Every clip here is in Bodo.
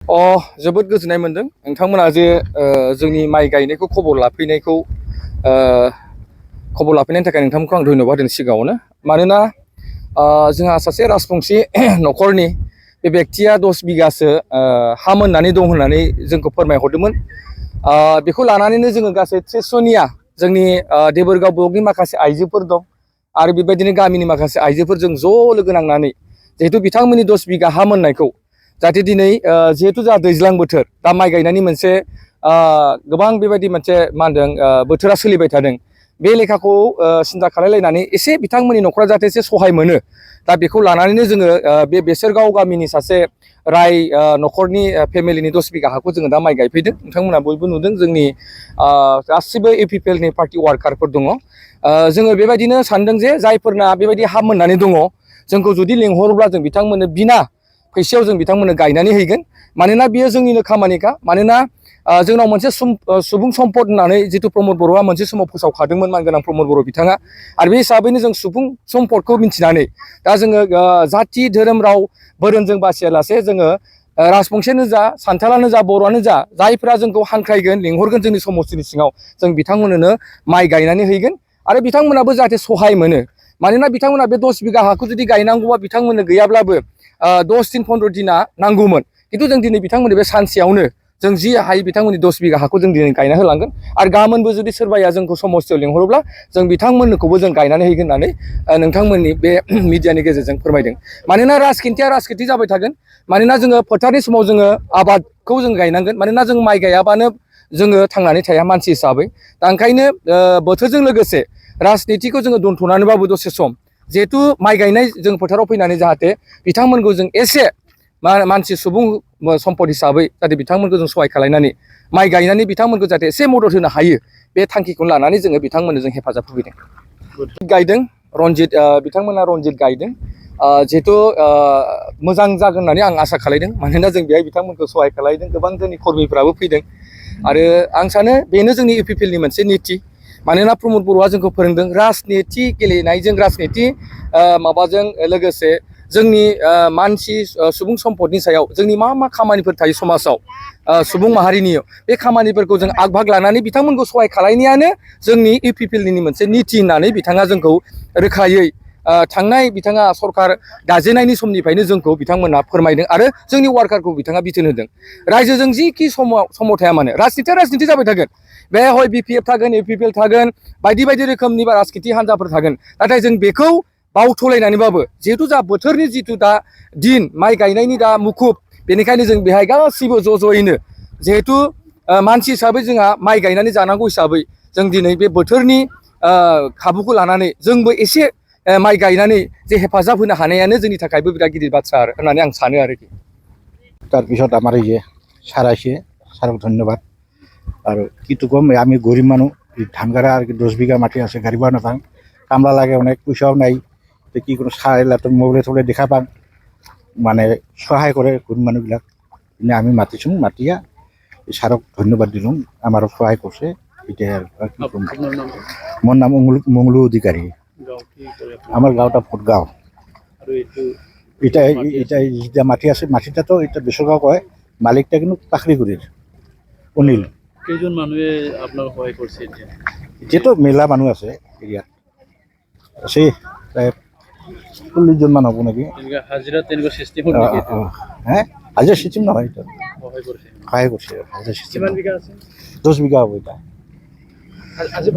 जोबोद गोजोननाय मोनदों नोंथांमोना जे जोंनि माइ गायनायखौ खबर लाफैनायनि थाखाय नोंथांमोनखौ आं धन्यबाद होदों सिगाङावनो मानोना जोंहा सासे राजबंसि न'खरनि बे बेक्तिया 10 बिगासो हा मोननानै दं होननानै जोंखौ फोरमायहरदोंमोन बेखौ लानानैनो जोङो गासै 300 जनिया जोंनि देबोरगाव ब्लकनि माखासे आइजोफोर दं आरो बेबायदिनो गामिनि माखासे आइजोफोरजों ज' लोगो नांनानै जिहेतु बिथांमोननि 10 बिगा हा मोननायखौ जाहाथे दिनै जिहेतु जोंहा दैज्लां बोथोर दा माइ गायनायनि मोनसे गोबां बेबायदि मोनसे मा होनदों बोथोरा सोलिबाय थादों बे लेखाखौ सिन्था खालामलायनानै एसे बिथांमोननि न'खरा जाहाथे एसे सहाय मोनो दा बेखौ लानानैनो जोङो बे बेसरगाव गामिनि सासे राय न'खरनि फेमिलिनि 10 बिगा हाखौ जोङो दा माइ गायफैदों नोंथांमोना बयबो नुदों जोंनि गासिबो UPPL नि पार्टी वार्कारफोर दङ जोङो बेबायदिनो सानदों जे जायफोरना बेबायदि हा मोननानै दङ जोंखौ जुदि लेंहरोब्ला जों बिथांमोननो बिना फैसायाव जों बिथांमोननो गायनानै हैगोन मानोना बियो जोंनिनो खामानिखा मानोना जोंनाव मोनसे सुबुं सम्पद होननानै जितु प्रमद बर'आ मोनसे समाव फोसावखादोंमोन मानगोनां प्रमद बर' बिथाङा आरो बे हिसाबैनो जों सुबुं सम्पदखौ मिथिनानै दा जोङो जाथि धोरोम राव बोरोनजों बासियालासे जोङो राजबंसियानो जा सान्थालानो जा बर'आनो जा जायफ्रा जोंखौ हांख्रायगोन लेंहरगोन जोंनि समस्तिनि सिङाव जों बिथांमोननो माइ गायनानै हैगोन आरो बिथांमोनाबो जाहाथे सहाय मोनो मानोना बिथांमोना बे 10 बिगा हाखौ जुदि गायनांगौबा बिथांमोननो गैयाब्लाबो 10 दिन 15 दिना नांगौमोन खिन्थु जों दिनै बिथांमोननि बे सानसेयावनो जों जि हायो बिथांमोननि 10 बिगा हाखौ जों दिनै गायना होलांगोन आरो गाबोनबो जुदि सोरबाया जोंखौ समस्तियाव लेंहरोब्ला जों बिथांमोननोखौबो जों गायनानै हैगोन होननानै नोंथांमोननि बे मिडियानि गेजेरजों फोरमायदों मानोना राजखान्थि जाबाय थागोन मानोना जोङो फोथारनि समाव जोङो आबादखौ जों गायनांगोन मानोना जों माइ गायाबानो जोङो थांनानै थाया मानसि हिसाबै दा ओंखायनो बोथोरजों लोगोसे राजनितिखौ जोङो दोनथ'नानैबाबो दसे सम जिहेतु माइ गायनाय जों फोथाराव फैनानै जाहाथे बिथांमोनखौ जों एसे मानसि सुबुं सम्पद हिसाबै जाहाथे बिथांमोनखौ जों सहाय खालामनानै माइ गायनानै बिथांमोनखौ जाहाथे एसे मदद होनो हायो बे थांखिखौ लानानै जोङो बिथांमोननो जों हेफाजाब होफैदों गायदों रनजित बिथांमोना रनजित गायदों जिहेतु मोजां जागोन होननानै आं आसा खालामदों मानोना जों बेहाय बिथांमोनखौ सहाय खालामदों गोबां जोंनि कर्मिफ्राबो फैदों आरो आं सानो बेनो जोंनि UPPL नि मोनसे निति मानोना प्रमद बर'आ जोंखौ फोरोंदों राजनिति गेलेनायजों राजनिति माबाजों लोगोसे जोंनि मानसि सुबुं सम्पदनि सायाव जोंनि मा खामानिफोर थायो समाजाव सुबुं माहारिनि बे खामानिफोरखौ जों आग भाग लानानै बिथांमोनखौ सहाय खालामनायानो जोंनि UPPL नि मोनसे निति होननानै बिथाङा जोंखौ रोखायै थांनाय बिथाङा सरकार दाजेनायनि समनिफ्रायनो जोंखौ बिथांमोना फोरमायदों आरो जोंनि वार्कारखौ बिथाङा बिथोन होदों रायजोजों जिखि समाव थाया मानो राजनितिया राजनिति जाबाय थागोन बे हय BPF थागोन UPPL थागोन बायदि रोखोमनि राजनिति हान्जाफोर थागोन नाथाय जों बेखौ बावथलायनानैबाबो जिहेतु जा बोथोरनि जिथु दा दिन माइ गायनायनि दा मुखुब बेनिखायनो जों बेहाय गासिबो ज'यैनो जिहेतु मानसि हिसाबै जोंहा माइ गायनानै जानांगौ हिसाबै जों दिनै बे बोथोरनि खाबुखौ लानानै जोंबो एसे माइ गायनानै जे हेफाजाब होनो हानायानो जोंनि थाखायबो बिराद गिदिर बाथ्रा होननानै आं सानो आरोखि তাৰপিছত আমাৰ এই যে ছাৰ আহিছে ছাৰক ধন্যবাদ আৰু কিটো ক'ম আমি গৰীব মানুহ ধান গাড়া আর 10 বিঘা মাটি আছে গাড়িব নাপাং কামলা লাগে অনেক পয়সাও নাই তো কি কোনো ছাৰ এলাটোৰ মোবাইলে থলে দেখা পাং মানে সহায় কৰে গৰীব মানুহবিলাক এনে আমি মাতিছোঁ মাতিয়া ছাৰক ধন্যবাদ দিলোঁ আমাৰো সহায় কৰিছে এতিয়া মোৰ নাম মংলু অধিকাৰী আমার গাঁওটা ফুটগাঁও এটা মাটি আছে মাটিটা তো এটা বেসরগাঁও কয় মালিকটা কিন্তু পাখরিগুড়ির অনিল কেইজন মানুহে আপনার সহায় করছে যেহেতু মেলা মানুষ আছে এরিয়াত আছে প্রায় 40 জন মান হব নাকি হাজিরা তেনেকুৱা সিস্টেম হ্যাঁ হাজিরা সিস্টেম নহয় এটা সহায় করছে হাজিরা সিস্টেম 10 বিঘা হব এটা আজি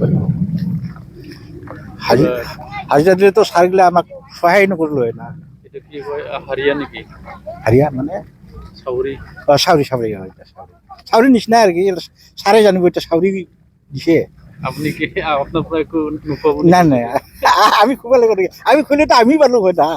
পারিব হাজিরা দিলে তো সারগুলো আমাক সহায় নকরলো না এটা কি হয় হারিয়া নাকি হারিয়া মানে সাউরি সাউরি হয় এটা সাউরি নিচিনা আর কি সারে জানিব এটা সাউরি দিছে আপনি কি আপনার প্রায় না আমি খুব লাগে আমি খুলে তো আমি পারলো হয় না